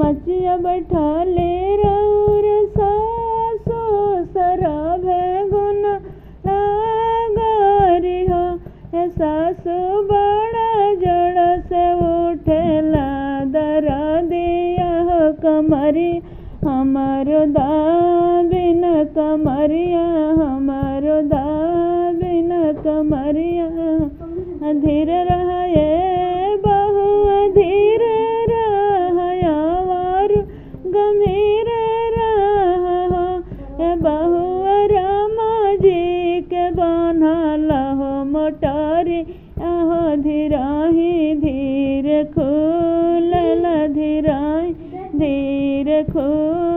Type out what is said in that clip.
मचिया बैठाले रौर सासो सरभे गुण लागरी हो। सासु बड़ा जड़ से उठेला दरदिया हो कमरी हमारो दाबिन कमरिया हमारो दाबिन कमरिया। धीर रहे बहु धीर रहा और गंभीर रहा बहु रामा जी के बनल हो मोटरी आहो धीराही धीर खुलल धीराही धीर खुल